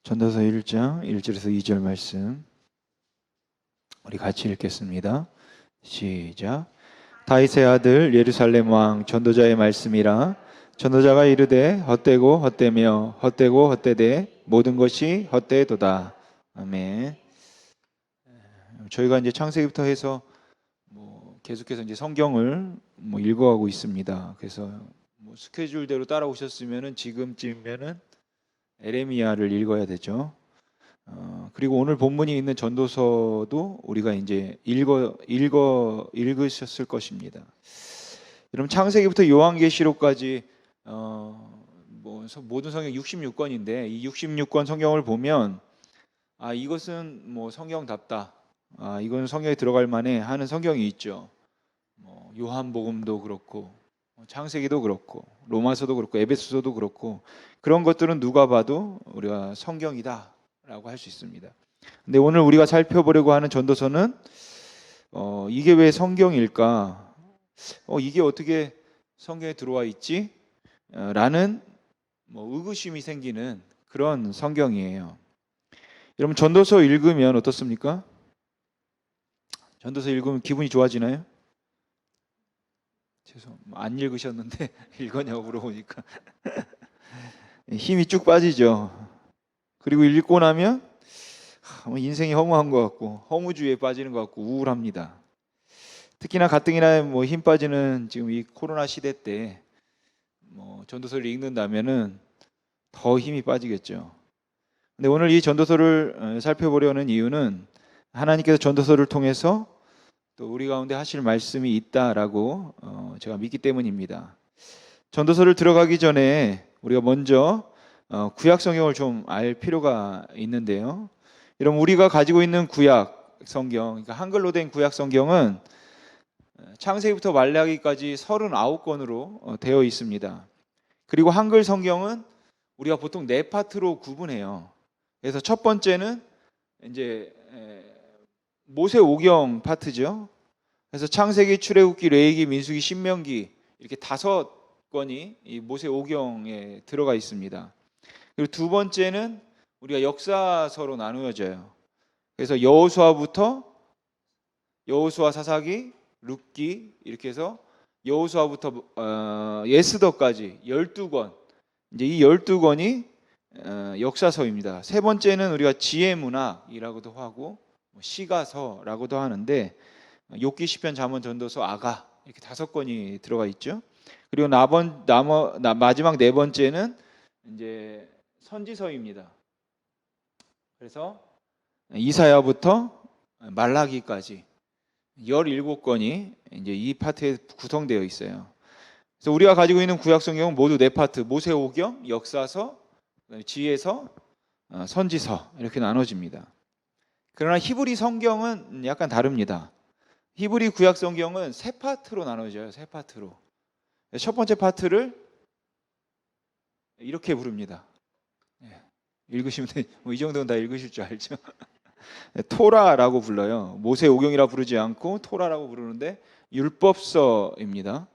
전도서 1장 1절에서 2절 말씀 우리 같이 읽겠습니다. 시작. 다윗의 아들 예루살렘 왕 전도자의 말씀이라. 전도자가 이르되 헛되고 헛되며 헛되고 헛되되 모든 것이 헛되도다. 아멘. 저희가 이제 창세기부터 해서 계속해서 이제 성경을 읽어가고 있습니다. 그래서 스케줄대로 따라오셨으면은 지금쯤이면은 에레미야를 읽어야 되죠. 그리고 오늘 본문이 있는 전도서도 우리가 이제 읽으셨을 것입니다. 여러분 창세기부터 요한계시록까지 모든 성경 66권인데 이 66권 성경을 보면 이것은 성경답다. 이건 성경에 들어갈 만해 하는 성경이 있죠. 요한복음도 그렇고 창세기도 그렇고 로마서도 그렇고 에베소서도 그렇고 그런 것들은 누가 봐도 우리가 성경이다라고 할 수 있습니다. 근데 오늘 우리가 살펴보려고 하는 전도서는 이게 왜 성경일까? 이게 어떻게 성경에 들어와 있지? 라는 의구심이 생기는 그런 성경이에요. 여러분 전도서 읽으면 어떻습니까? 전도서 읽으면 기분이 좋아지나요? 안 읽으셨는데 읽었냐고 물어보니까 힘이 쭉 빠지죠. 그리고 읽고 나면 인생이 허무한 것 같고 허무주의에 빠지는 것 같고 우울합니다. 특히나 가뜩이나 힘 빠지는 지금 이 코로나 시대 때 전도서를 읽는다면은 더 힘이 빠지겠죠. 근데 오늘 이 전도서를 살펴보려는 이유는 하나님께서 전도서를 통해서 또 우리 가운데 하실 말씀이 있다라고 제가 믿기 때문입니다. 전도서를 들어가기 전에 우리가 먼저 구약 성경을 좀 알 필요가 있는데요. 여러분 우리가 가지고 있는 구약 성경, 그러니까 한글로 된 구약 성경은 창세기부터 말라기까지 39권으로 되어 있습니다. 그리고 한글 성경은 우리가 보통 4파트로 구분해요. 그래서 첫 번째는 이제 모세오경 파트죠. 그래서 창세기, 출애굽기, 레위기, 민수기, 신명기 이렇게 5권이 이 모세오경에 들어가 있습니다. 그리고 두 번째는 우리가 역사서로 나누어져요. 그래서 여호수아부터 여호수아, 사사기, 룻기 이렇게 해서 여호수아부터 에스더까지 12권. 이제 이 12권이 역사서입니다. 세 번째는 우리가 지혜문학이라고도 하고 시가서라고도 하는데 욥기, 시편, 잠언, 전도서, 아가 이렇게 5권이 들어가 있죠. 그리고 마지막 4번째는 이제 선지서입니다. 그래서 이사야부터 말라기까지 17권이 이제 이 파트에 구성되어 있어요. 그래서 우리가 가지고 있는 구약 성경은 모두 4파트, 모세오경, 역사서, 지혜서, 선지서 이렇게 나눠집니다. 그러나 히브리 성경은 약간 다릅니다. 히브리 구약 성경은 3파트로 나눠져요. 3파트로. 첫 번째 파트를 이렇게 부릅니다. 읽으시면 이 정도는 다 읽으실 줄 알죠? 토라라고 불러요. 모세오경이라 부르지 않고 토라라고 부르는데 율법서입니다.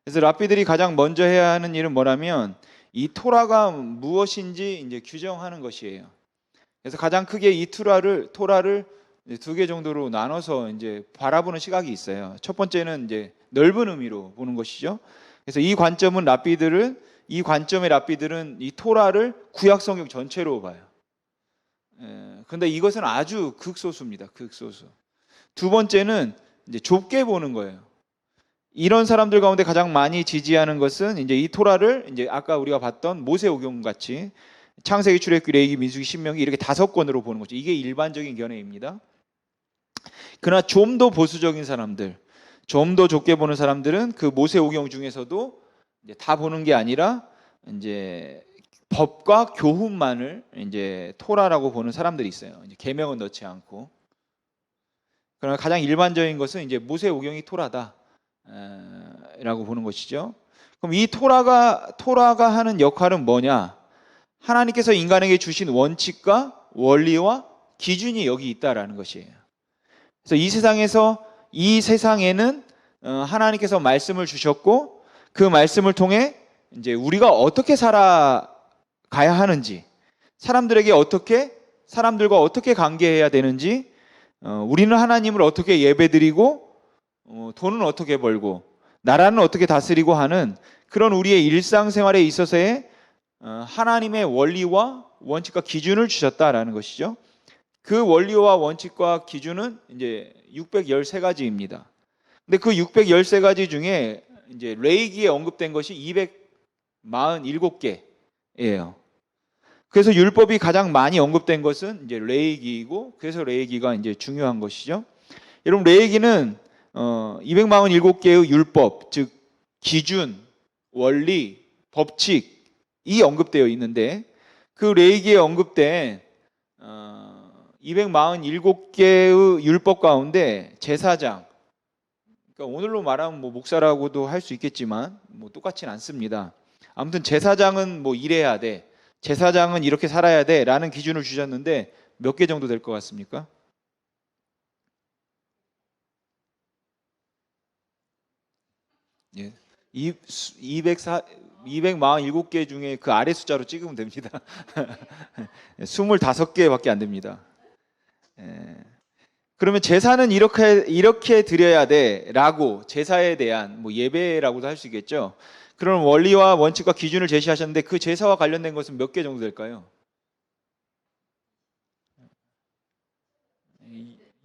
그래서 랍비들이 가장 먼저 해야 하는 일은 뭐냐면 이 토라가 무엇인지 이제 규정하는 것이에요. 그래서 가장 크게 이 토라를 2개 정도로 나눠서 이제 바라보는 시각이 있어요. 첫 번째는 이제 넓은 의미로 보는 것이죠. 그래서 이 관점의 랍비들은 이 토라를 구약 성경 전체로 봐요. 근데 이것은 아주 극소수입니다. 극소수. 두 번째는 이제 좁게 보는 거예요. 이런 사람들 가운데 가장 많이 지지하는 것은 이제 이 토라를 이제 아까 우리가 봤던 모세오경 같이 창세기, 출애굽기, 레위기, 민수기, 신명기 이렇게 5권으로 보는 거죠. 이게 일반적인 견해입니다. 그러나 좀 더 보수적인 사람들, 좀 더 좁게 보는 사람들은 그 모세오경 중에서도 이제 다 보는 게 아니라 이제 법과 교훈만을 이제 토라라고 보는 사람들이 있어요. 이제 계명은 넣지 않고. 그러나 가장 일반적인 것은 이제 모세오경이 토라다라고 보는 것이죠. 그럼 이 토라가 하는 역할은 뭐냐? 하나님께서 인간에게 주신 원칙과 원리와 기준이 여기 있다라는 것이에요. 그래서 이 세상에는 하나님께서 말씀을 주셨고 그 말씀을 통해 이제 우리가 어떻게 살아가야 하는지 사람들과 어떻게 관계해야 되는지, 우리는 하나님을 어떻게 예배드리고, 돈은 어떻게 벌고, 나라는 어떻게 다스리고 하는 그런 우리의 일상생활에 있어서의 하나님의 원리와 원칙과 기준을 주셨다라는 것이죠. 그 원리와 원칙과 기준은 이제 613가지입니다. 근데 그 613가지 중에 이제 레위기에 언급된 것이 247개예요. 그래서 율법이 가장 많이 언급된 것은 이제 레위기이고, 그래서 레위기가 이제 중요한 것이죠. 여러분, 레위기는 247개의 율법, 즉 기준, 원리, 법칙이 언급되어 있는데, 그 레위기에 언급된 247개의 율법 가운데 제사장, 그러니까 오늘로 말하면 뭐 목사라고도 할 수 있겠지만 뭐 똑같지는 않습니다. 아무튼 제사장은 뭐 이래야 돼, 제사장은 이렇게 살아야 돼 라는 기준을 주셨는데 몇 개 정도 될 것 같습니까? 예. 247개 중에 그 아래 숫자로 찍으면 됩니다. 25개밖에 안 됩니다. 예. 그러면 제사는 이렇게 드려야 돼라고, 제사에 대한 뭐 예배라고도 할 수 있겠죠. 그런 원리와 원칙과 기준을 제시하셨는데 그 제사와 관련된 것은 몇 개 정도 될까요?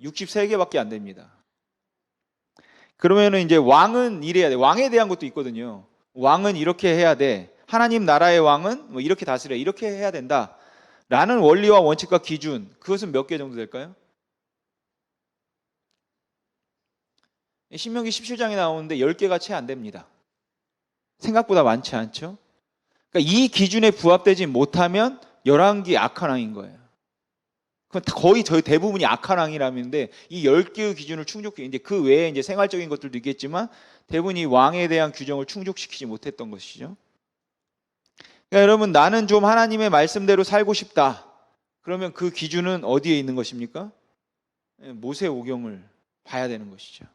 63개밖에 안 됩니다. 그러면은 이제 왕은 이래야 돼. 왕에 대한 것도 있거든요. 왕은 이렇게 해야 돼. 하나님 나라의 왕은 뭐 이렇게 다스려, 이렇게 해야 된다 라는 원리와 원칙과 기준, 그것은 몇 개 정도 될까요? 신명기 17장에 나오는데 10개가 채 안 됩니다. 생각보다 많지 않죠? 그러니까 이 기준에 부합되지 못하면 열왕기 악한 왕인 거예요. 그건 거의 저희 대부분이 악한 왕이라는데, 이 10개의 기준을 이제 그 외에 이제 생활적인 것들도 있겠지만 대부분이 왕에 대한 규정을 충족시키지 못했던 것이죠. 그러니까 여러분, 나는 좀 하나님의 말씀대로 살고 싶다. 그러면 그 기준은 어디에 있는 것입니까? 모세오경을 봐야 되는 것이죠.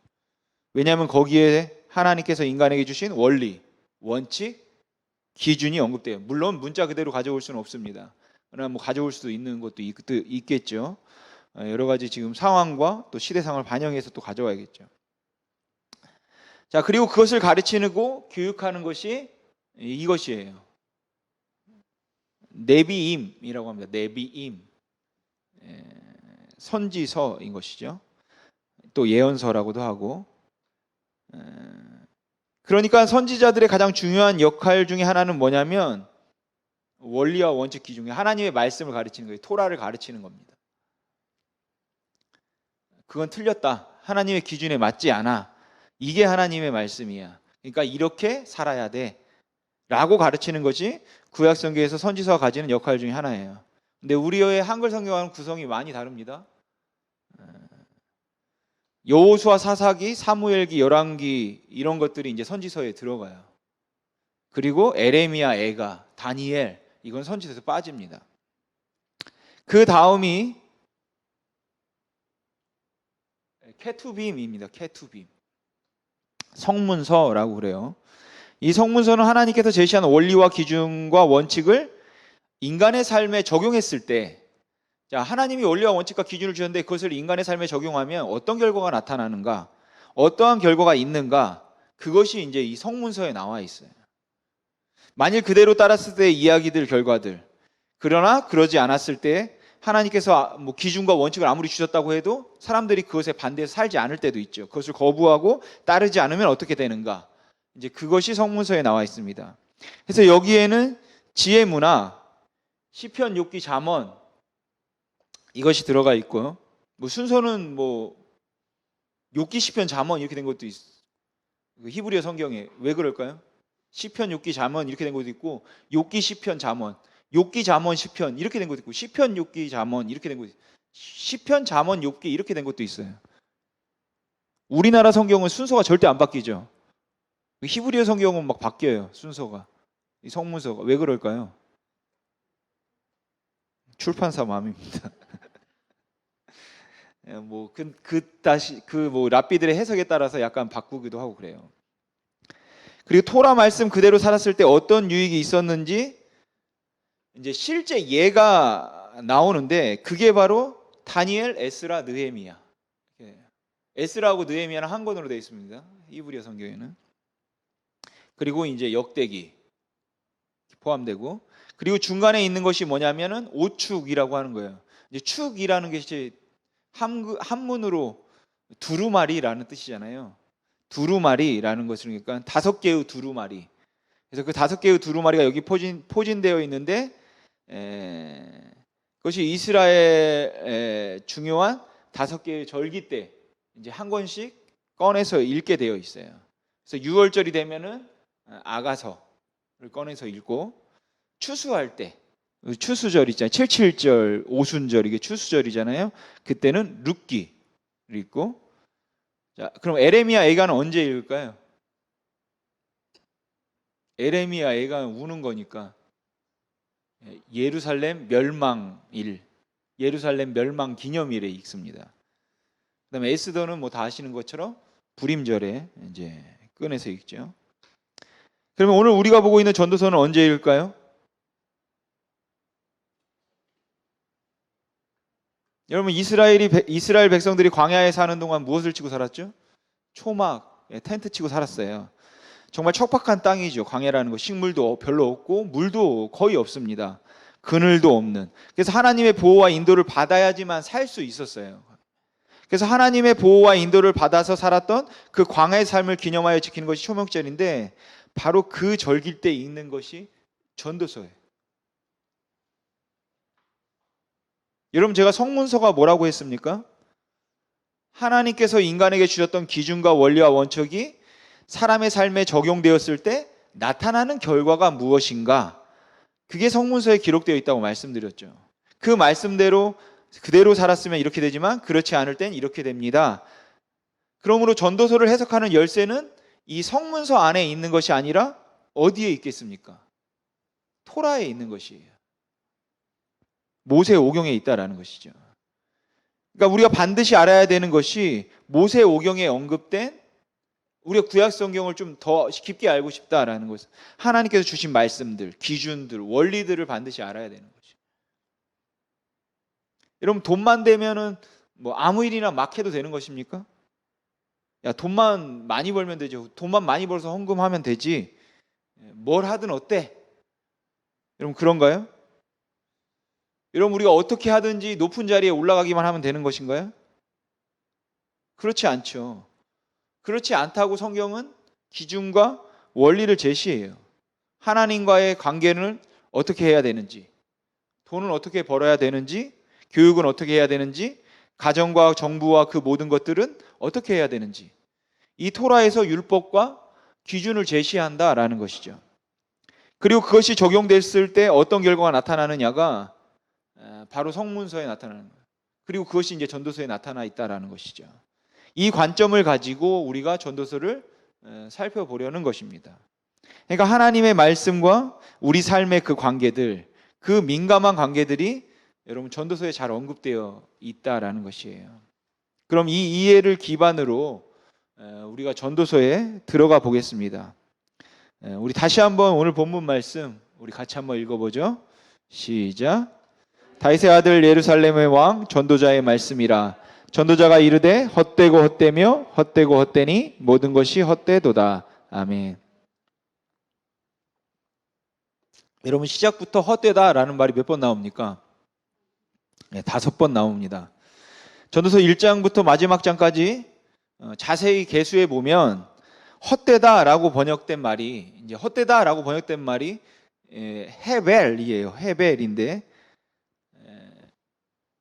왜냐하면 거기에 하나님께서 인간에게 주신 원리, 원칙, 기준이 언급돼요. 물론 문자 그대로 가져올 수는 없습니다. 그러나 뭐 가져올 수도 있는 것도 있겠죠. 여러 가지 지금 상황과 또 시대상을 반영해서 또 가져와야겠죠. 자, 그리고 그것을 가르치고 교육하는 것이 이것이에요. 네비임이라고 합니다. 네비임, 선지서인 것이죠. 또 예언서라고도 하고. 그러니까 선지자들의 가장 중요한 역할 중에 하나는 뭐냐면 원리와 원칙 기준에 하나님의 말씀을 가르치는 거예요. 토라를 가르치는 겁니다. 그건 틀렸다, 하나님의 기준에 맞지 않아, 이게 하나님의 말씀이야, 그러니까 이렇게 살아야 돼 라고 가르치는 것이 구약성경에서 선지서가 가지는 역할 중에 하나예요. 근데 우리의 한글 성경과는 구성이 많이 다릅니다. 여호수아, 사사기, 사무엘기, 열왕기 이런 것들이 이제 선지서에 들어가요. 그리고 에레미야, 에가, 다니엘, 이건 선지서에서 빠집니다. 그 다음이 케투빔입니다. 케투빔, 성문서라고 그래요. 이 성문서는 하나님께서 제시한 원리와 기준과 원칙을 인간의 삶에 적용했을 때, 자, 하나님이 원리와 원칙과 기준을 주셨는데 그것을 인간의 삶에 적용하면 어떤 결과가 나타나는가, 어떠한 결과가 있는가, 그것이 이제 이 성문서에 나와 있어요. 만일 그대로 따랐을 때의 이야기들, 결과들, 그러나 그러지 않았을 때 하나님께서 뭐 기준과 원칙을 아무리 주셨다고 해도 사람들이 그것에 반대해서 살지 않을 때도 있죠. 그것을 거부하고 따르지 않으면 어떻게 되는가, 이제 그것이 성문서에 나와 있습니다. 그래서 여기에는 지혜 문화, 시편, 욥기, 잠언 이것이 들어가 있고요. 뭐 순서는 뭐 욥기, 시편, 잠언 이렇게 된 것도 있어요. 히브리어 성경에 왜 그럴까요? 시편, 욥기, 잠언 이렇게 된 것도 있고, 욥기, 시편, 잠언, 욥기, 잠언, 시편 이렇게 된 것도 있고, 시편, 욥기, 잠언 이렇게 된 것도 있어요. 시편, 잠언, 욥기 이렇게 된 것도 있어요. 우리나라 성경은 순서가 절대 안 바뀌죠. 히브리어 성경은 막 바뀌어요, 순서가. 이 성문서가 왜 그럴까요? 출판사 마음입니다. 뭐 다시 뭐 랍비들의 해석에 따라서 약간 바꾸기도 하고 그래요. 그리고 토라 말씀 그대로 살았을 때 어떤 유익이 있었는지 이제 실제 예가 나오는데 그게 바로 다니엘, 에스라, 느헤미야. 에스라하고 느헤미야는 한 권으로 되어 있습니다. 히브리어 성경에는. 그리고 이제 역대기 포함되고, 그리고 중간에 있는 것이 뭐냐면은 오축이라고 하는 거예요. 이제 축이라는 것이 한문으로 두루마리라는 뜻이잖아요. 두루마리라는 것을, 그러니까 5개의 두루마리. 그래서 그 5개의 두루마리가 여기 포진되어 있는데, 그것이 이스라엘의 중요한 5개의 절기 때 이제 한 권씩 꺼내서 읽게 되어 있어요. 그래서 6월절이 되면은 아가서를 꺼내서 읽고, 추수할 때 추수절 있잖아요. 77절, 오순절, 이게 추수절이잖아요. 그때는 룻기를 읽고. 자, 그럼 에레미야 애가는 언제 읽을까요? 에레미야 애가 우는 거니까 예루살렘 멸망일, 예루살렘 멸망 기념일에 읽습니다. 그다음에 에스더는 뭐 다 아시는 것처럼 불임절에 이제 꺼내서 읽죠. 그러면 오늘 우리가 보고 있는 전도서는 언제 읽을까요? 여러분, 이스라엘 백성들이 광야에 사는 동안 무엇을 치고 살았죠? 초막, 텐트 치고 살았어요. 정말 척박한 땅이죠. 광야라는 거, 식물도 별로 없고 물도 거의 없습니다. 그늘도 없는. 그래서 하나님의 보호와 인도를 받아야지만 살 수 있었어요. 그래서 하나님의 보호와 인도를 받아서 살았던 그 광야의 삶을 기념하여 지키는 것이 초막절인데, 바로 그 절기 때 읽는 것이 전도서예요. 여러분, 제가 성문서가 뭐라고 했습니까? 하나님께서 인간에게 주셨던 기준과 원리와 원칙이 사람의 삶에 적용되었을 때 나타나는 결과가 무엇인가, 그게 성문서에 기록되어 있다고 말씀드렸죠. 그 말씀대로 그대로 살았으면 이렇게 되지만 그렇지 않을 땐 이렇게 됩니다. 그러므로 전도서를 해석하는 열쇠는 이 성문서 안에 있는 것이 아니라 어디에 있겠습니까? 토라에 있는 것이에요. 모세 오경에 있다라는 것이죠. 그러니까 우리가 반드시 알아야 되는 것이, 모세 오경에 언급된, 우리가 구약 성경을 좀 더 깊게 알고 싶다라는 것은 하나님께서 주신 말씀들, 기준들, 원리들을 반드시 알아야 되는 거죠. 여러분, 돈만 되면은 뭐 아무 일이나 막 해도 되는 것입니까? 야, 돈만 많이 벌면 되죠. 돈만 많이 벌어서 헌금하면 되지. 뭘 하든 어때? 여러분, 그런가요? 여러분, 우리가 어떻게 하든지 높은 자리에 올라가기만 하면 되는 것인가요? 그렇지 않죠. 그렇지 않다고 성경은 기준과 원리를 제시해요. 하나님과의 관계는 어떻게 해야 되는지, 돈은 어떻게 벌어야 되는지, 교육은 어떻게 해야 되는지, 가정과 정부와 그 모든 것들은 어떻게 해야 되는지, 이 토라에서 율법과 기준을 제시한다라는 것이죠. 그리고 그것이 적용됐을 때 어떤 결과가 나타나느냐가 바로 성문서에 나타나는 거예요. 그리고 그것이 이제 전도서에 나타나 있다라는 것이죠. 이 관점을 가지고 우리가 전도서를 살펴보려는 것입니다. 그러니까 하나님의 말씀과 우리 삶의 그 관계들, 그 민감한 관계들이 여러분 전도서에 잘 언급되어 있다라는 것이에요. 그럼 이 이해를 기반으로 우리가 전도서에 들어가 보겠습니다. 우리 다시 한번 오늘 본문 말씀 우리 같이 한번 읽어보죠. 시작. 다윗의 아들 예루살렘의 왕 전도자의 말씀이라. 전도자가 이르되 헛되고 헛되며 헛되고 헛되니 모든 것이 헛되도다. 아멘. 여러분, 시작부터 헛되다라는 말이 몇 번 나옵니까? 네, 5번 나옵니다. 전도서 1장부터 마지막 장까지 자세히 개수해 보면 헛되다라고 번역된 말이, 이제 헛되다라고 번역된 말이 헤벨이에요. 헤벨인데,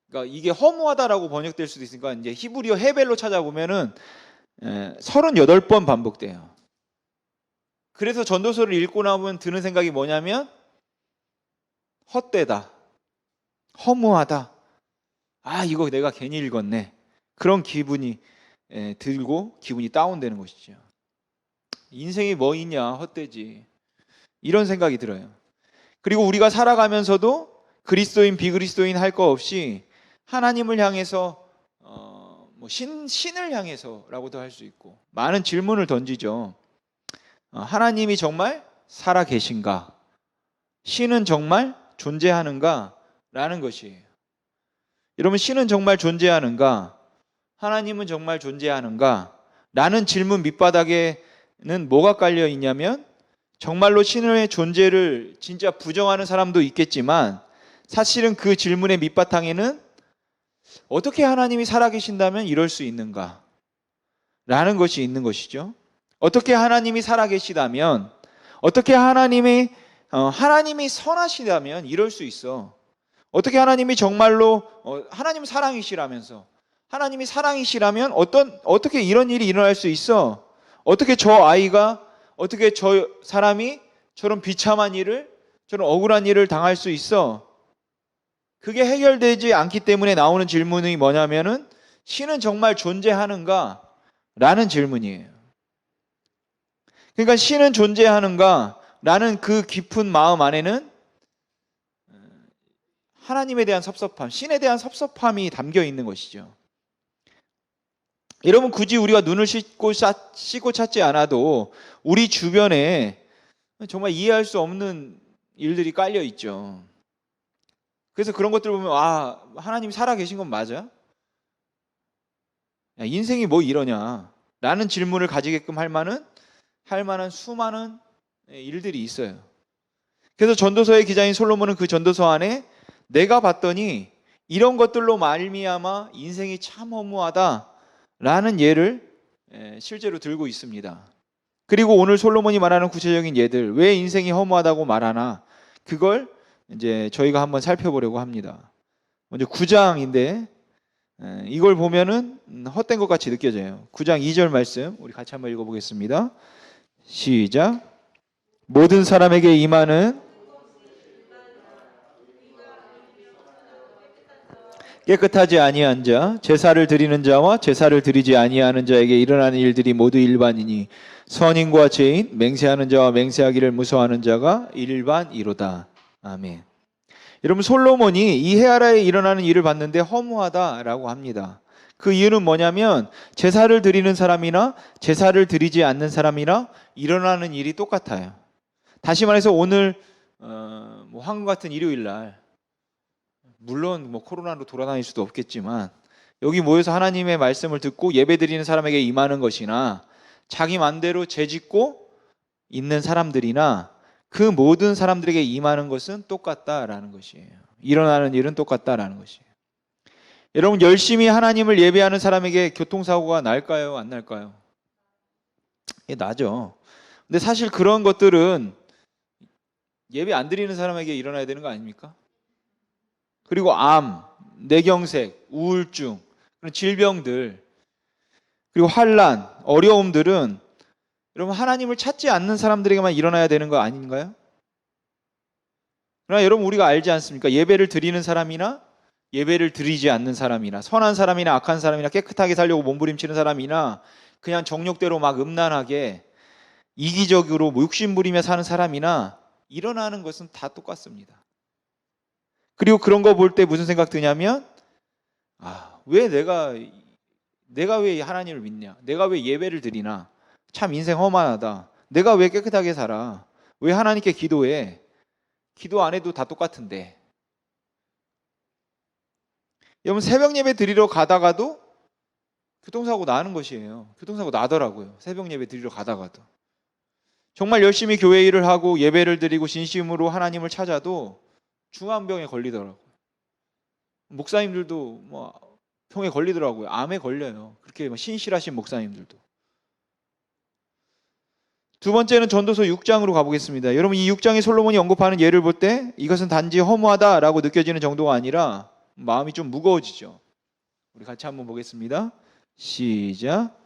그러니까 이게 허무하다라고 번역될 수도 있으니까 이제 히브리어 헤벨로 찾아보면은 38번 반복돼요. 그래서 전도서를 읽고 나면 드는 생각이 뭐냐면 헛되다, 허무하다, 아 이거 내가 괜히 읽었네, 그런 기분이 들고 기분이 다운되는 것이죠. 인생이 뭐 있냐, 헛되지, 이런 생각이 들어요. 그리고 우리가 살아가면서도 그리스도인 비그리스도인 할 거 없이 하나님을 향해서 뭐 신을 향해서라고도 할 수 있고 많은 질문을 던지죠. 하나님이 정말 살아 계신가? 신은 정말 존재하는가라는 것이에요. 여러분, 신은 정말 존재하는가? 하나님은 정말 존재하는가? 라는 질문 밑바닥에는 뭐가 깔려 있냐면, 정말로 신의 존재를 진짜 부정하는 사람도 있겠지만, 사실은 그 질문의 밑바탕에는 어떻게 하나님이 살아계신다면 이럴 수 있는가? 라는 것이 있는 것이죠. 어떻게 하나님이 살아계시다면, 어떻게 하나님이 선하시다면 이럴 수 있어. 어떻게 하나님이 정말로 하나님 사랑이시라면서, 하나님이 사랑이시라면 어떻게 이런 일이 일어날 수 있어? 어떻게 저 아이가, 어떻게 저 사람이 저런 비참한 일을, 저런 억울한 일을 당할 수 있어? 그게 해결되지 않기 때문에 나오는 질문이 뭐냐면은, 신은 정말 존재하는가? 라는 질문이에요. 그러니까 신은 존재하는가? 라는 그 깊은 마음 안에는 하나님에 대한 섭섭함, 신에 대한 섭섭함이 담겨 있는 것이죠. 여러분, 굳이 우리가 눈을 씻고 찾지 않아도 우리 주변에 정말 이해할 수 없는 일들이 깔려 있죠. 그래서 그런 것들을 보면, 하나님이 살아계신 건 맞아? 야, 인생이 뭐 이러냐? 라는 질문을 가지게끔 할 만한 수많은 일들이 있어요. 그래서 전도서의 기자인 솔로몬은 그 전도서 안에, 내가 봤더니 이런 것들로 말미암아 인생이 참 허무하다라는 예를 실제로 들고 있습니다. 그리고 오늘 솔로몬이 말하는 구체적인 예들, 왜 인생이 허무하다고 말하나, 그걸 이제 저희가 한번 살펴보려고 합니다. 먼저 9장인데 이걸 보면은 헛된 것 같이 느껴져요. 9장 2절 말씀 우리 같이 한번 읽어보겠습니다. 시작. 모든 사람에게 임하는 깨끗하지 아니한 자, 제사를 드리는 자와 제사를 드리지 아니하는 자에게 일어나는 일들이 모두 일반이니, 선인과 죄인, 맹세하는 자와 맹세하기를 무서워하는 자가 일반이로다. 아멘. 여러분, 솔로몬이 이 해아라에 일어나는 일을 봤는데 허무하다라고 합니다. 그 이유는 뭐냐면, 제사를 드리는 사람이나 제사를 드리지 않는 사람이나 일어나는 일이 똑같아요. 다시 말해서 오늘 황금 같은 일요일 날, 물론 코로나로 돌아다닐 수도 없겠지만, 여기 모여서 하나님의 말씀을 듣고 예배드리는 사람에게 임하는 것이나, 자기 마음대로 죄짓고 있는 사람들이나, 그 모든 사람들에게 임하는 것은 똑같다라는 것이에요. 일어나는 일은 똑같다라는 것이에요. 여러분, 열심히 하나님을 예배하는 사람에게 교통사고가 날까요? 안 날까요? 나죠. 근데 사실 그런 것들은 예배 안 드리는 사람에게 일어나야 되는 거 아닙니까? 그리고 암, 뇌경색, 우울증, 그런 질병들, 그리고 환난, 어려움들은 여러분, 하나님을 찾지 않는 사람들에게만 일어나야 되는 거 아닌가요? 그러나 여러분, 우리가 알지 않습니까? 예배를 드리는 사람이나 예배를 드리지 않는 사람이나, 선한 사람이나 악한 사람이나, 깨끗하게 살려고 몸부림치는 사람이나, 그냥 정욕대로 막 음란하게 이기적으로 욕심 부리며 사는 사람이나, 일어나는 것은 다 똑같습니다. 그리고 그런 거 볼 때 무슨 생각 드냐면, 왜 내가 왜 하나님을 믿냐? 내가 왜 예배를 드리나? 참 인생 험한하다. 내가 왜 깨끗하게 살아? 왜 하나님께 기도해? 기도 안 해도 다 똑같은데. 여러분, 새벽 예배 드리러 가다가도 교통사고 나는 것이에요. 교통사고 나더라고요. 새벽 예배 드리러 가다가도. 정말 열심히 교회 일을 하고 예배를 드리고 진심으로 하나님을 찾아도 중환병에 걸리더라고요. 목사님들도 병에 걸리더라고요. 암에 걸려요. 그렇게 신실하신 목사님들도. 두 번째는 전도서 6장으로 가보겠습니다. 여러분, 이 6장에 솔로몬이 언급하는 예를 볼 때 이것은 단지 허무하다라고 느껴지는 정도가 아니라 마음이 좀 무거워지죠. 우리 같이 한번 보겠습니다. 시작.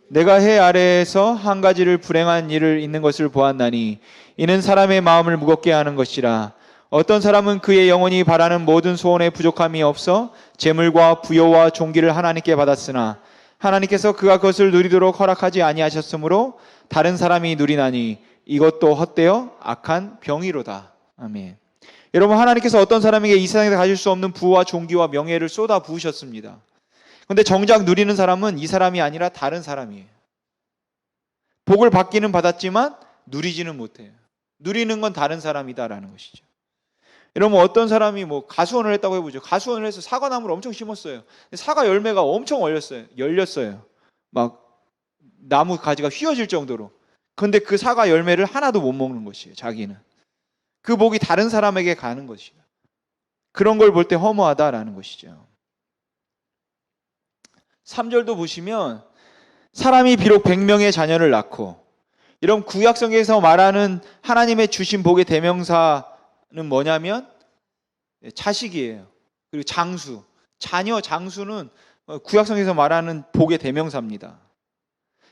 내가 해 아래에서 한 가지를 불행한 일을 있는 것을 보았나니, 이는 사람의 마음을 무겁게 하는 것이라. 어떤 사람은 그의 영혼이 바라는 모든 소원에 부족함이 없어 재물과 부여와 존귀를 하나님께 받았으나, 하나님께서 그가 그것을 누리도록 허락하지 아니하셨으므로 다른 사람이 누리나니 이것도 헛되어 악한 병이로다. 아멘. 여러분, 하나님께서 어떤 사람에게 이 세상에서 가질 수 없는 부와 존귀와 명예를 쏟아 부으셨습니다. 그런데 정작 누리는 사람은 이 사람이 아니라 다른 사람이에요. 복을 받기는 받았지만 누리지는 못해요. 누리는 건 다른 사람이다라는 것이죠. 이러면 어떤 사람이 뭐 가수원을 했다고 해보죠. 가수원을 해서 사과나무를 엄청 심었어요. 사과 열매가 엄청 열렸어요. 막 나무 가지가 휘어질 정도로. 근데 그 사과 열매를 하나도 못 먹는 것이에요. 자기는. 그 복이 다른 사람에게 가는 것이에요. 그런 걸 볼 때 허무하다라는 것이죠. 3절도 보시면 사람이 비록 100명의 자녀를 낳고, 이런 구약성경에서 말하는 하나님의 주신 복의 대명사는 뭐냐면 자식이에요. 그리고 장수, 자녀, 장수는 구약성경에서 말하는 복의 대명사입니다.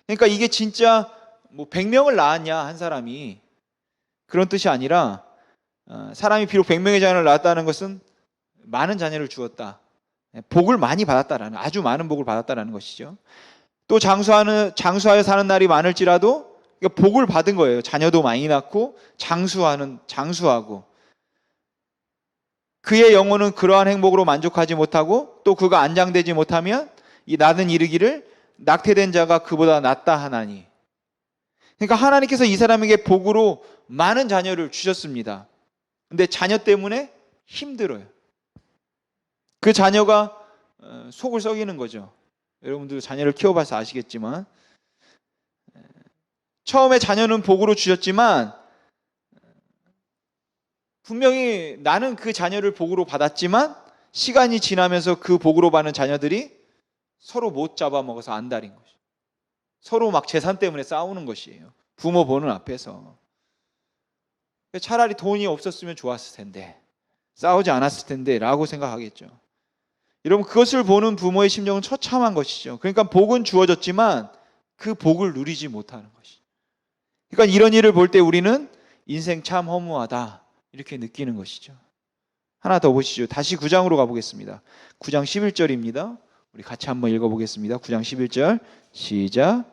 그러니까 이게 진짜 뭐 100명을 낳았냐 한 사람이, 그런 뜻이 아니라 사람이 비록 100명의 자녀를 낳았다는 것은 많은 자녀를 주었다, 복을 많이 받았다라는, 아주 많은 복을 받았다라는 것이죠. 또 장수하여 사는 날이 많을지라도 복을 받은 거예요. 자녀도 많이 낳고 장수하고, 그의 영혼은 그러한 행복으로 만족하지 못하고 또 그가 안장되지 못하면 이 나는 이르기를 낙태된 자가 그보다 낫다 하나니. 그러니까 하나님께서 이 사람에게 복으로 많은 자녀를 주셨습니다. 근데 자녀 때문에 힘들어요. 그 자녀가 속을 썩이는 거죠. 여러분들 자녀를 키워봐서 아시겠지만, 처음에 자녀는 복으로 주셨지만 분명히 나는 그 자녀를 복으로 받았지만 시간이 지나면서 그 복으로 받는 자녀들이 서로 못 잡아먹어서 안달인 것이에요. 서로 막 재산 때문에 싸우는 것이에요. 부모 보는 앞에서. 차라리 돈이 없었으면 좋았을 텐데, 싸우지 않았을 텐데 라고 생각하겠죠. 여러분, 그것을 보는 부모의 심정은 처참한 것이죠. 그러니까 복은 주어졌지만 그 복을 누리지 못하는 것이죠. 그러니까 이런 일을 볼 때 우리는 인생 참 허무하다 이렇게 느끼는 것이죠. 하나 더 보시죠. 다시 9장으로 가보겠습니다. 9장 11절입니다. 우리 같이 한번 읽어보겠습니다. 9장 11절 시작.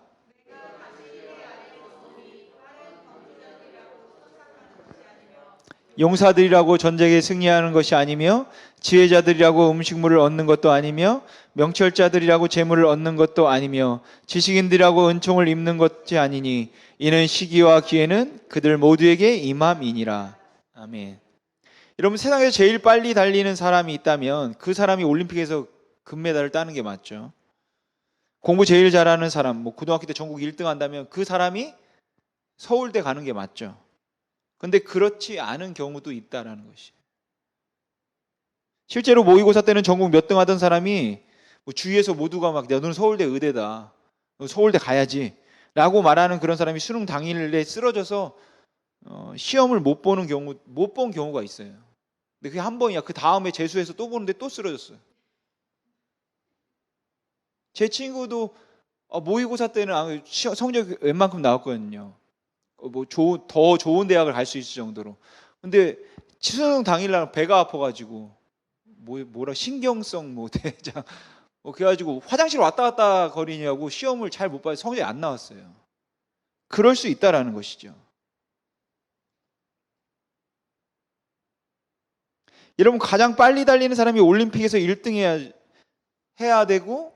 용사들이라고 전쟁에 승리하는 것이 아니며 지혜자들이라고 음식물을 얻는 것도 아니며 명철자들이라고 재물을 얻는 것도 아니며 지식인들이라고 은총을 입는 것이 아니니 이는 시기와 기회는 그들 모두에게 임함이니라. 아멘. 여러분, 세상에서 제일 빨리 달리는 사람이 있다면 그 사람이 올림픽에서 금메달을 따는 게 맞죠. 공부 제일 잘하는 사람, 뭐 고등학교 때 전국 1등 한다면 그 사람이 서울대 가는 게 맞죠. 근데 그렇지 않은 경우도 있다라는 것이. 실제로 모의고사 때는 전국 몇 등 하던 사람이 뭐 주위에서 모두가 막 너는 서울대 의대다, 너 서울대 가야지 라고 말하는 그런 사람이 수능 당일에 쓰러져서 시험을 못 본 경우가 있어요. 근데 그게 한 번이야. 그 다음에 재수해서 또 보는데 또 쓰러졌어요. 제 친구도 모의고사 때는 성적이 웬만큼 나왔거든요. 더 좋은 대학을 갈 수 있을 정도로. 근데 수능 당일날 배가 아파가지고 신경성 대장 그래가지고 화장실 왔다 갔다 거리냐고 시험을 잘 못 봐서 성적이 안 나왔어요. 그럴 수 있다라는 것이죠. 여러분, 가장 빨리 달리는 사람이 올림픽에서 1등 해야 되고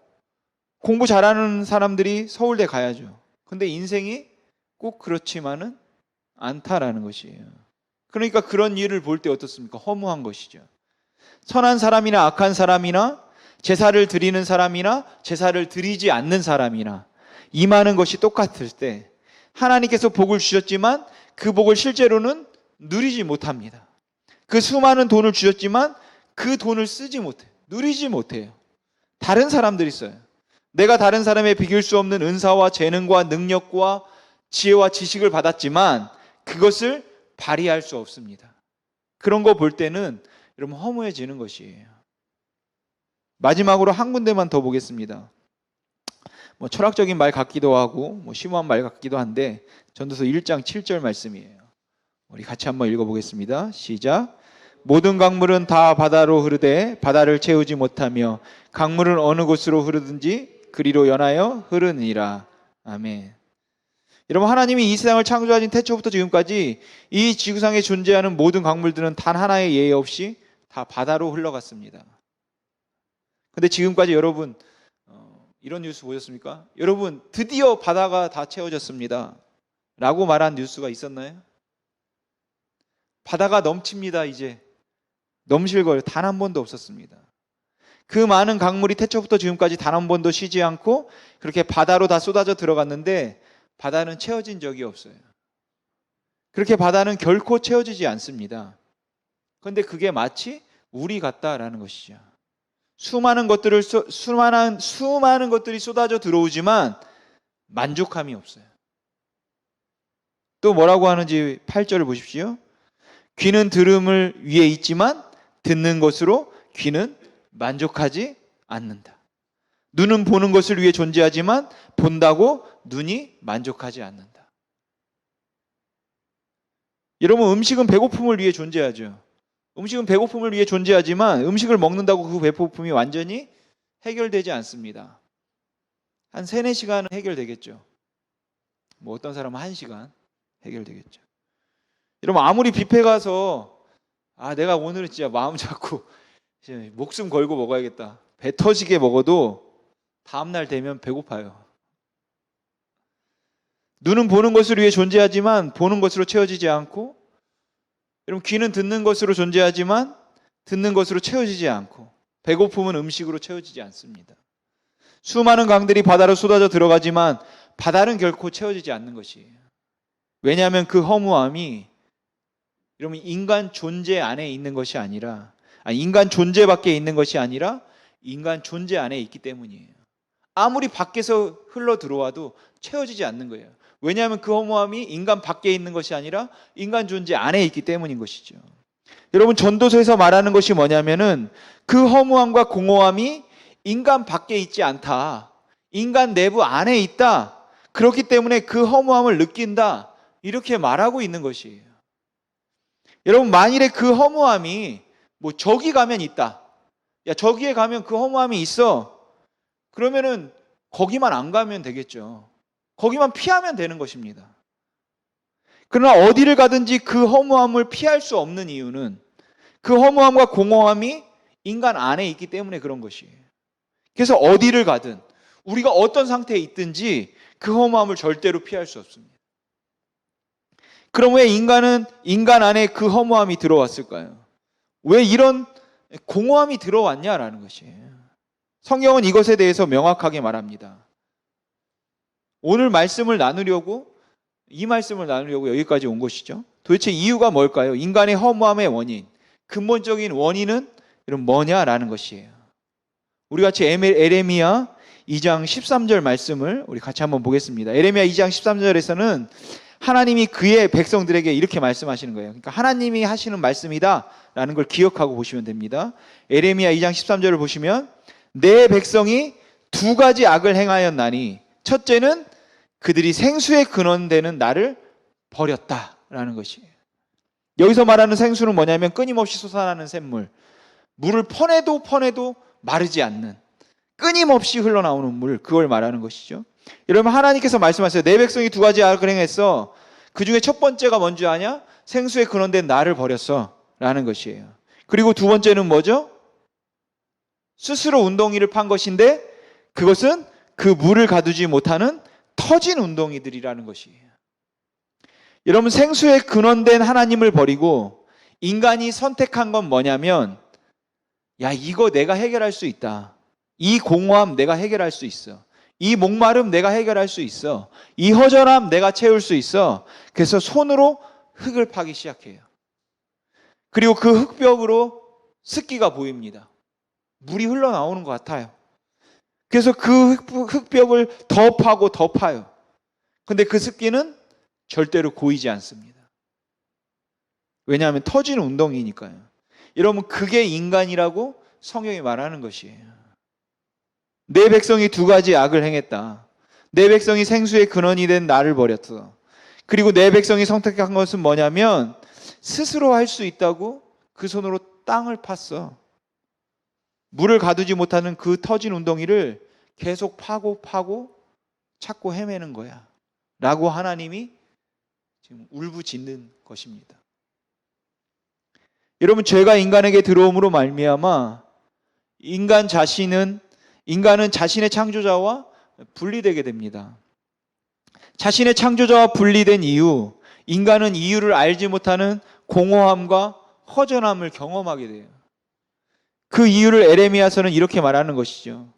공부 잘하는 사람들이 서울대 가야죠. 근데 인생이 꼭 그렇지만은 않다라는 것이에요. 그러니까 그런 일을 볼 때 어떻습니까? 허무한 것이죠. 선한 사람이나 악한 사람이나 제사를 드리는 사람이나 제사를 드리지 않는 사람이나 임하는 것이 똑같을 때 하나님께서 복을 주셨지만 그 복을 실제로는 누리지 못합니다. 그 수많은 돈을 주셨지만 그 돈을 쓰지 못해요. 누리지 못해요. 다른 사람들이 써요. 내가 다른 사람에 비길 수 없는 은사와 재능과 능력과 지혜와 지식을 받았지만 그것을 발휘할 수 없습니다. 그런 거 볼 때는 여러분 허무해지는 것이에요. 마지막으로 한 군데만 더 보겠습니다. 철학적인 말 같기도 하고 심오한 말 같기도 한데 전도서 1장 7절 말씀이에요. 우리 같이 한번 읽어보겠습니다. 시작. 모든 강물은 다 바다로 흐르되 바다를 채우지 못하며 강물은 어느 곳으로 흐르든지 그리로 연하여 흐르니라. 아멘. 여러분, 하나님이 이 세상을 창조하신 태초부터 지금까지 이 지구상에 존재하는 모든 강물들은 단 하나의 예외 없이 다 바다로 흘러갔습니다. 근데 지금까지 여러분 이런 뉴스 보셨습니까? 여러분, 드디어 바다가 다 채워졌습니다 라고 말한 뉴스가 있었나요? 바다가 넘칩니다. 이제 넘실거려 단 한 번도 없었습니다. 그 많은 강물이 태초부터 지금까지 단 한 번도 쉬지 않고 그렇게 바다로 다 쏟아져 들어갔는데 바다는 채워진 적이 없어요. 그렇게 바다는 결코 채워지지 않습니다. 그런데 그게 마치 우리 같다라는 것이죠. 수많은 것들이 쏟아져 들어오지만 만족함이 없어요. 또 뭐라고 하는지 8절을 보십시오. 귀는 들음을 위해 있지만 듣는 것으로 귀는 만족하지 않는다. 눈은 보는 것을 위해 존재하지만 본다고 눈이 만족하지 않는다. 여러분, 음식은 배고픔을 위해 존재하죠. 음식은 배고픔을 위해 존재하지만 음식을 먹는다고 그 배고픔이 완전히 해결되지 않습니다. 한 3-4시간은 해결되겠죠. 뭐 어떤 사람은 1시간 해결되겠죠. 여러분, 아무리 뷔페 가서 내가 오늘은 진짜 마음 잡고 목숨 걸고 먹어야겠다, 배 터지게 먹어도 다음날 되면 배고파요. 눈은 보는 것을 위해 존재하지만 보는 것으로 채워지지 않고, 여러분, 귀는 듣는 것으로 존재하지만 듣는 것으로 채워지지 않고, 배고픔은 음식으로 채워지지 않습니다. 수많은 강들이 바다로 쏟아져 들어가지만 바다는 결코 채워지지 않는 것이에요. 왜냐하면 그 허무함이 여러분 인간 존재 안에 있는 것이 아니라, 인간 존재 밖에 있는 것이 아니라 인간 존재 안에 있기 때문이에요. 아무리 밖에서 흘러 들어와도 채워지지 않는 거예요. 왜냐하면 그 허무함이 인간 밖에 있는 것이 아니라 인간 존재 안에 있기 때문인 것이죠. 여러분, 전도서에서 말하는 것이 뭐냐면은 그 허무함과 공허함이 인간 밖에 있지 않다, 인간 내부 안에 있다, 그렇기 때문에 그 허무함을 느낀다, 이렇게 말하고 있는 것이에요. 여러분, 만일에 그 허무함이 저기 가면 있다, 저기에 가면 그 허무함이 있어, 그러면은 거기만 안 가면 되겠죠. 거기만 피하면 되는 것입니다. 그러나 어디를 가든지 그 허무함을 피할 수 없는 이유는 그 허무함과 공허함이 인간 안에 있기 때문에 그런 것이에요. 그래서 어디를 가든 우리가 어떤 상태에 있든지 그 허무함을 절대로 피할 수 없습니다. 그럼 왜 인간은 인간 안에 그 허무함이 들어왔을까요? 왜 이런 공허함이 들어왔냐라는 것이에요. 성경은 이것에 대해서 명확하게 말합니다. 오늘 이 말씀을 나누려고 여기까지 온 것이죠. 도대체 이유가 뭘까요? 인간의 허무함의 원인, 근본적인 원인은 뭐냐라는 것이에요. 우리 같이 에레미야 2장 13절 말씀을 우리 같이 한번 보겠습니다. 에레미야 2장 13절에서는 하나님이 그의 백성들에게 이렇게 말씀하시는 거예요. 그러니까 하나님이 하시는 말씀이다 라는 걸 기억하고 보시면 됩니다. 에레미야 2장 13절을 보시면, 내 백성이 2가지 악을 행하였나니 첫째는 그들이 생수의 근원되는 나를 버렸다라는 것이에요. 여기서 말하는 생수는 뭐냐면 끊임없이 솟아나는 샘물, 물을 퍼내도 마르지 않는 끊임없이 흘러나오는 물, 그걸 말하는 것이죠. 여러분, 하나님께서 말씀하세요. 내 백성이 2가지 악을 행했어. 그 중에 첫 번째가 뭔지 아냐? 생수의 근원된 나를 버렸어 라는 것이에요. 그리고 두 번째는 뭐죠? 스스로 운동이를 판 것인데 그것은 그 물을 가두지 못하는 터진 운동이들이라는 것이에요. 여러분, 생수의 근원된 하나님을 버리고 인간이 선택한 건 뭐냐면, 이거 내가 해결할 수 있다, 이 공허함 내가 해결할 수 있어, 이 목마름 내가 해결할 수 있어, 이 허전함 내가 채울 수 있어. 그래서 손으로 흙을 파기 시작해요. 그리고 그 흙벽으로 습기가 보입니다. 물이 흘러나오는 것 같아요. 그래서 그 흙벽을 더 파고 더 파요. 근데 그 습기는 절대로 고이지 않습니다. 왜냐하면 터지는 운동이니까요. 여러분, 그게 인간이라고 성경이 말하는 것이에요. 내 백성이 2가지 악을 행했다. 내 백성이 생수의 근원이 된 나를 버렸어. 그리고 내 백성이 선택한 것은 뭐냐면 스스로 할 수 있다고 그 손으로 땅을 팠어. 물을 가두지 못하는 그 터진 웅덩이를 계속 파고 찾고 헤매는 거야 라고 하나님이 지금 울부짖는 것입니다. 여러분, 죄가 인간에게 들어옴으로 말미암아 인간은 자신의 창조자와 분리되게 됩니다. 자신의 창조자와 분리된 이유, 인간은 이유를 알지 못하는 공허함과 허전함을 경험하게 돼요. 그 이유를 에레미야서는 이렇게 말하는 것이죠.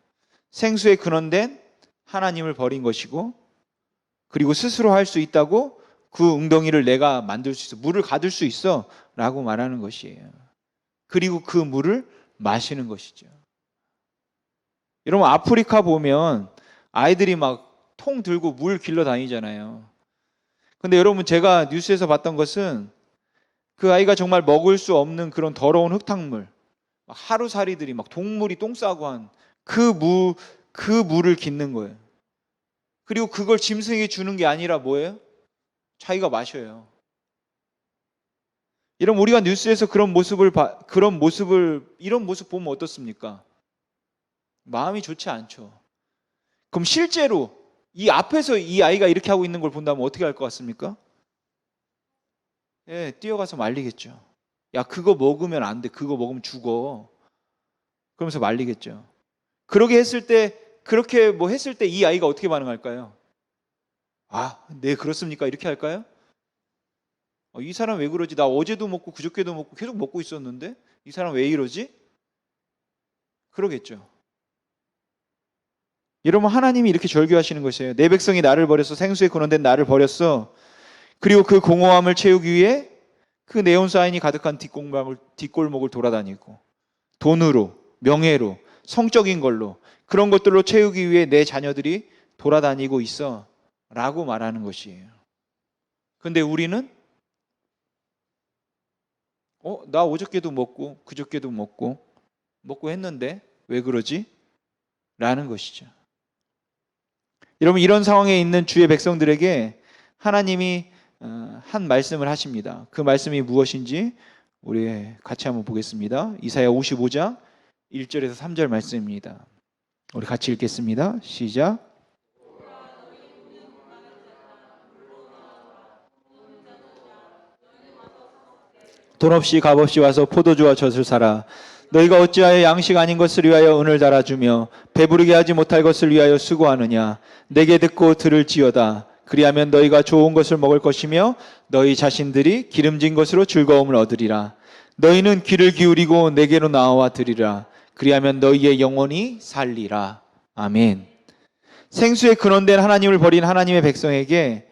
생수에 근원된 하나님을 버린 것이고, 그리고 스스로 할 수 있다고 그 웅덩이를 내가 만들 수 있어, 물을 가둘 수 있어 라고 말하는 것이에요. 그리고 그 물을 마시는 것이죠. 여러분, 아프리카 보면 아이들이 막 통 들고 물 길러 다니잖아요. 근데 여러분, 제가 뉴스에서 봤던 것은 그 아이가 정말 먹을 수 없는 그런 더러운 흙탕물, 하루살이들이 막 동물이 똥 싸고 한 그 물을 깃는 거예요. 그리고 그걸 짐승에게 주는 게 아니라 뭐예요? 자기가 마셔요. 이런 우리가 뉴스에서 이런 모습 보면 어떻습니까? 마음이 좋지 않죠. 그럼 실제로 이 앞에서 이 아이가 이렇게 하고 있는 걸 본다면 어떻게 할 것 같습니까? 예, 뛰어가서 말리겠죠. 야, 그거 먹으면 안 돼. 그거 먹으면 죽어. 그러면서 말리겠죠. 그렇게 했을 때 이 아이가 어떻게 반응할까요? 아, 네, 그렇습니까? 이렇게 할까요? 이 사람 왜 그러지? 나 어제도 먹고 그저께도 먹고 계속 먹고 있었는데 이 사람 왜 이러지? 그러겠죠. 여러분, 하나님이 이렇게 절규하시는 것이에요. 내 백성이 나를 버렸어. 생수에 근원된 나를 버렸어. 그리고 그 공허함을 채우기 위해 그 네온사인이 가득한 뒷골목을 돌아다니고, 돈으로, 명예로, 성적인 걸로, 그런 것들로 채우기 위해 내 자녀들이 돌아다니고 있어 라고 말하는 것이에요. 근데 우리는 나 어저께도 먹고 그저께도 먹고 했는데 왜 그러지? 라는 것이죠. 여러분, 이런 상황에 있는 주의 백성들에게 하나님이 한 말씀을 하십니다. 그 말씀이 무엇인지 우리 같이 한번 보겠습니다. 이사야 55장 1절에서 3절 말씀입니다. 우리 같이 읽겠습니다. 시작. 돈 없이 값 없이 와서 포도주와 젖을 사라. 너희가 어찌하여 양식 아닌 것을 위하여 은을 달아주며 배부르게 하지 못할 것을 위하여 수고하느냐. 내게 듣고 들을지어다. 그리하면 너희가 좋은 것을 먹을 것이며 너희 자신들이 기름진 것으로 즐거움을 얻으리라. 너희는 귀를 기울이고 내게로 나와 들으리라. 그리하면 너희의 영혼이 살리라. 아멘. 생수에 근원된 하나님을 버린 하나님의 백성에게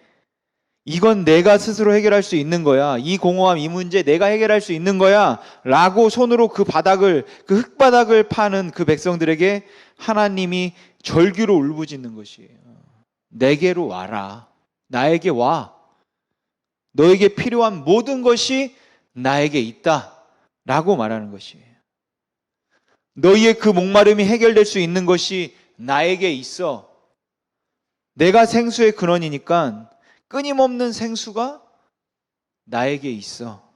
이건 내가 스스로 해결할 수 있는 거야. 이 공허함, 이 문제 내가 해결할 수 있는 거야 라고 손으로 그 흙바닥을 파는 그 백성들에게 하나님이 절규로 울부짖는 것이에요. 내게로 와라. 나에게 와. 너에게 필요한 모든 것이 나에게 있다 라고 말하는 것이에요. 너희의 그 목마름이 해결될 수 있는 것이 나에게 있어. 내가 생수의 근원이니까 끊임없는 생수가 나에게 있어.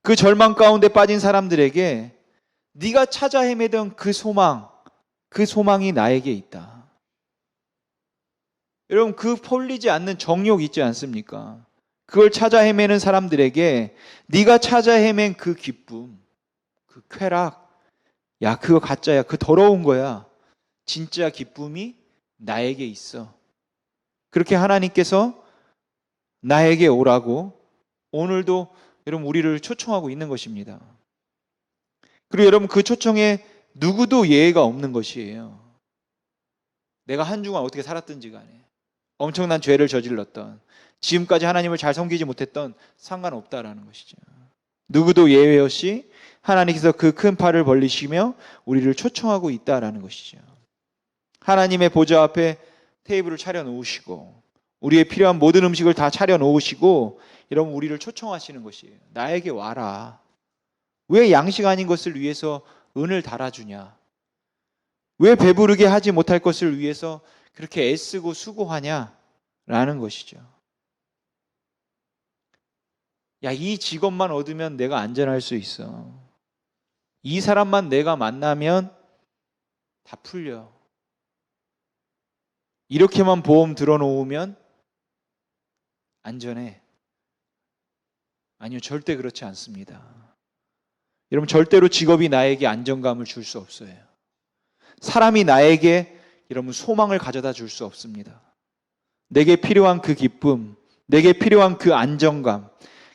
그 절망 가운데 빠진 사람들에게 네가 찾아 헤매던 그 소망이 나에게 있다. 여러분, 그 폴리지 않는 정욕 있지 않습니까? 그걸 찾아 헤매는 사람들에게 네가 찾아 헤맨 그 기쁨, 그 쾌락, 야, 그거 가짜야. 그 더러운 거야. 진짜 기쁨이 나에게 있어. 그렇게 하나님께서 나에게 오라고 오늘도 여러분 우리를 초청하고 있는 것입니다. 그리고 여러분, 그 초청에 누구도 예외가 없는 것이에요. 내가 한 주간 어떻게 살았든지 간에, 엄청난 죄를 저질렀던, 지금까지 하나님을 잘 섬기지 못했던, 상관없다라는 것이죠. 누구도 예외 없이 하나님께서 그 큰 팔을 벌리시며 우리를 초청하고 있다라는 것이죠. 하나님의 보좌 앞에 테이블을 차려 놓으시고 우리의 필요한 모든 음식을 다 차려 놓으시고 여러분 우리를 초청하시는 것이에요. 나에게 와라. 왜 양식 아닌 것을 위해서 은을 달아주냐? 왜 배부르게 하지 못할 것을 위해서 그렇게 애쓰고 수고하냐? 라는 것이죠. 야, 이 직업만 얻으면 내가 안전할 수 있어. 이 사람만 내가 만나면 다 풀려. 이렇게만 보험 들어놓으면 안전해. 아니요, 절대 그렇지 않습니다. 여러분, 절대로 직업이 나에게 안정감을 줄 수 없어요. 사람이 나에게 여러분 소망을 가져다 줄 수 없습니다. 내게 필요한 그 기쁨, 내게 필요한 그 안정감,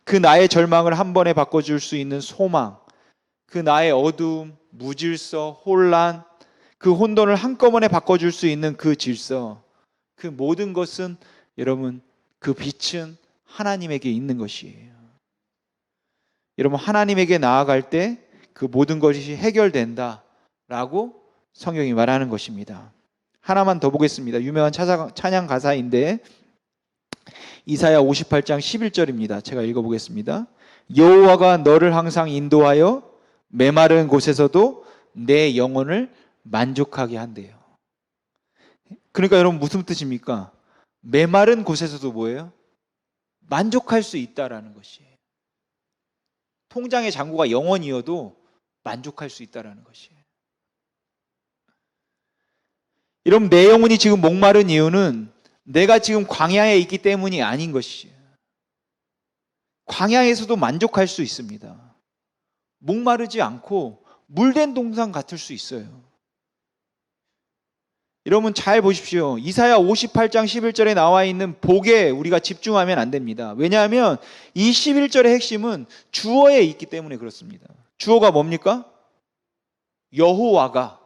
그 나의 절망을 한 번에 바꿔줄 수 있는 소망, 그 나의 어두움, 무질서, 혼란, 그 혼돈을 한꺼번에 바꿔줄 수 있는 그 질서, 그 모든 것은 여러분 그 빛은 하나님에게 있는 것이에요. 여러분 하나님에게 나아갈 때 그 모든 것이 해결된다라고 성경이 말하는 것입니다. 하나만 더 보겠습니다. 유명한 찬양 가사인데 이사야 58장 11절입니다. 제가 읽어보겠습니다. 여호와가 너를 항상 인도하여 메마른 곳에서도 내 영혼을 만족하게 한대요. 그러니까 여러분 무슨 뜻입니까? 메마른 곳에서도 뭐예요? 만족할 수 있다라는 것이에요. 통장의 잔고가 0원이어도 만족할 수 있다라는 것이에요. 여러분 내 영혼이 지금 목마른 이유는 내가 지금 광야에 있기 때문이 아닌 것이에요. 광야에서도 만족할 수 있습니다. 목마르지 않고 물된 동산 같을 수 있어요. 여러분 잘 보십시오. 이사야 58장 11절에 나와 있는 복에 우리가 집중하면 안 됩니다. 왜냐하면 이 11절의 핵심은 주어에 있기 때문에 그렇습니다. 주어가 뭡니까? 여호와가.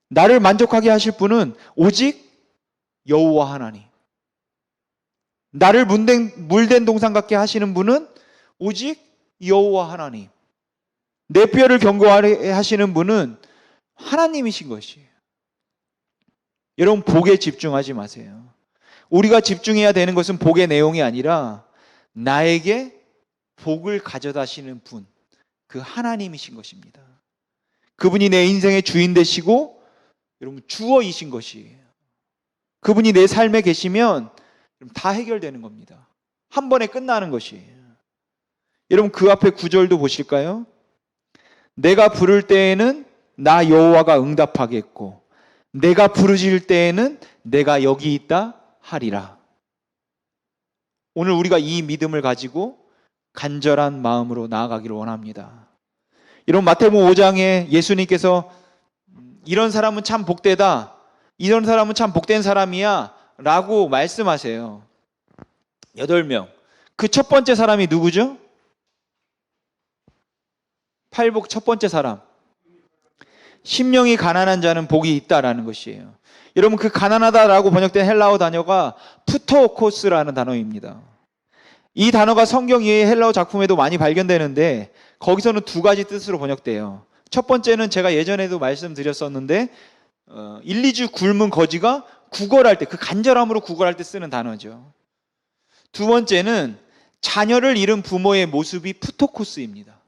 나를 만족하게 하실 분은 오직 여호와 하나님. 나를 물된 동산 같게 하시는 분은 오직 여호와 하나님. 내 뼈를 견고하게 하시는 분은 하나님이신 것이에요. 여러분 복에 집중하지 마세요. 우리가 집중해야 되는 것은 복의 내용이 아니라 나에게 복을 가져다시는 분, 그 하나님이신 것입니다. 그분이 내 인생의 주인 되시고 여러분 주어이신 것이에요. 그분이 내 삶에 계시면 다 해결되는 겁니다. 한 번에 끝나는 것이에요. 여러분 그 앞에 구절도 보실까요? 내가 부를 때에는 나 여호와가 응답하겠고 내가 부르짖을 때에는 내가 여기 있다 하리라. 오늘 우리가 이 믿음을 가지고 간절한 마음으로 나아가기를 원합니다. 이런 마태복음 5장에 예수님께서 이런 사람은 참 복되다, 이런 사람은 참 복된 사람이야 라고 말씀하세요. 8명. 그 첫 번째 사람이 누구죠? 팔복 첫 번째 사람. 심령이 가난한 자는 복이 있다라는 것이에요. 여러분 그 가난하다라고 번역된 헬라어 단어가 푸토코스라는 단어입니다. 이 단어가 성경 이외의 헬라어 작품에도 많이 발견되는데 거기서는 두 가지 뜻으로 번역돼요. 첫 번째는 제가 예전에도 말씀드렸었는데 1, 2주 굶은 거지가 구걸할 때, 그 간절함으로 구걸할 때 쓰는 단어죠. 두 번째는 자녀를 잃은 부모의 모습이 푸토코스입니다.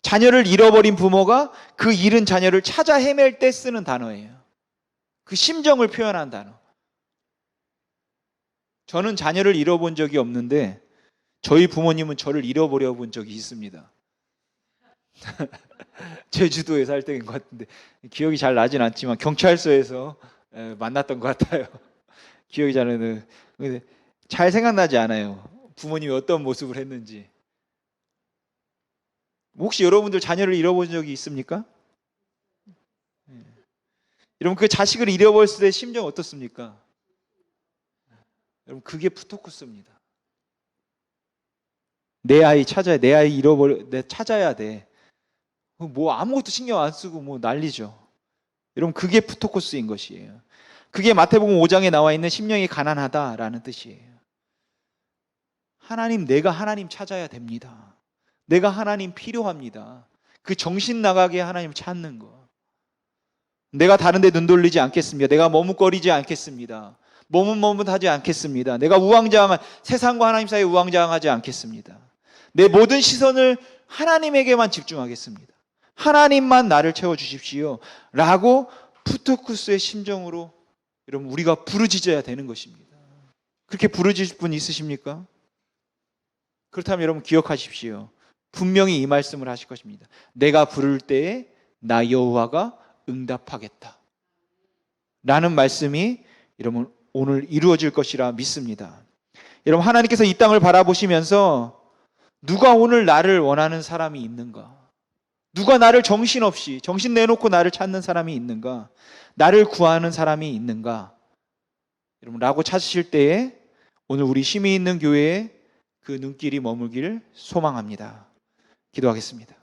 자녀를 잃어버린 부모가 그 잃은 자녀를 찾아 헤맬 때 쓰는 단어예요. 그 심정을 표현한 단어. 저는 자녀를 잃어본 적이 없는데 저희 부모님은 저를 잃어버려 본 적이 있습니다. 제주도에 살 때인 것 같은데 기억이 잘 나진 않지만 경찰서에서 만났던 것 같아요. 기억이 잘 나는. 잘 생각나지 않아요. 부모님이 어떤 모습을 했는지. 혹시 여러분들 자녀를 잃어본 적이 있습니까? 여러분 그 자식을 잃어버렸을 때 심정 어떻습니까? 여러분 그게 푸토코스입니다. 내 아이 찾아야, 내 아이 내 찾아야 돼. 뭐 아무것도 신경 안 쓰고 뭐 난리죠. 여러분 그게 푸토코스인 것이에요. 그게 마태복음 5장에 나와 있는 심령이 가난하다라는 뜻이에요. 하나님, 내가 하나님 찾아야 됩니다. 내가 하나님 필요합니다. 그 정신 나가게 하나님 찾는 거. 내가 다른 데 눈 돌리지 않겠습니다. 내가 머뭇거리지 않겠습니다. 머뭇머뭇하지 않겠습니다. 내가 우왕좌왕한, 세상과 하나님 사이에 우왕좌왕하지 않겠습니다. 내 모든 시선을 하나님에게만 집중하겠습니다. 하나님만 나를 채워주십시오 라고 푸토쿠스의 심정으로 여러분 우리가 부르짖어야 되는 것입니다. 그렇게 부르짖을 분 있으십니까? 그렇다면 여러분 기억하십시오. 분명히 이 말씀을 하실 것입니다. 내가 부를 때에 나 여호와가 응답하겠다 라는 말씀이 여러분 오늘 이루어질 것이라 믿습니다. 여러분 하나님께서 이 땅을 바라보시면서 누가 오늘 나를 원하는 사람이 있는가? 누가 나를 정신없이 정신 내놓고 나를 찾는 사람이 있는가? 나를 구하는 사람이 있는가? 여러분 라고 찾으실 때에 오늘 우리 심이 있는 교회에 그 눈길이 머물기를 소망합니다. 기도하겠습니다.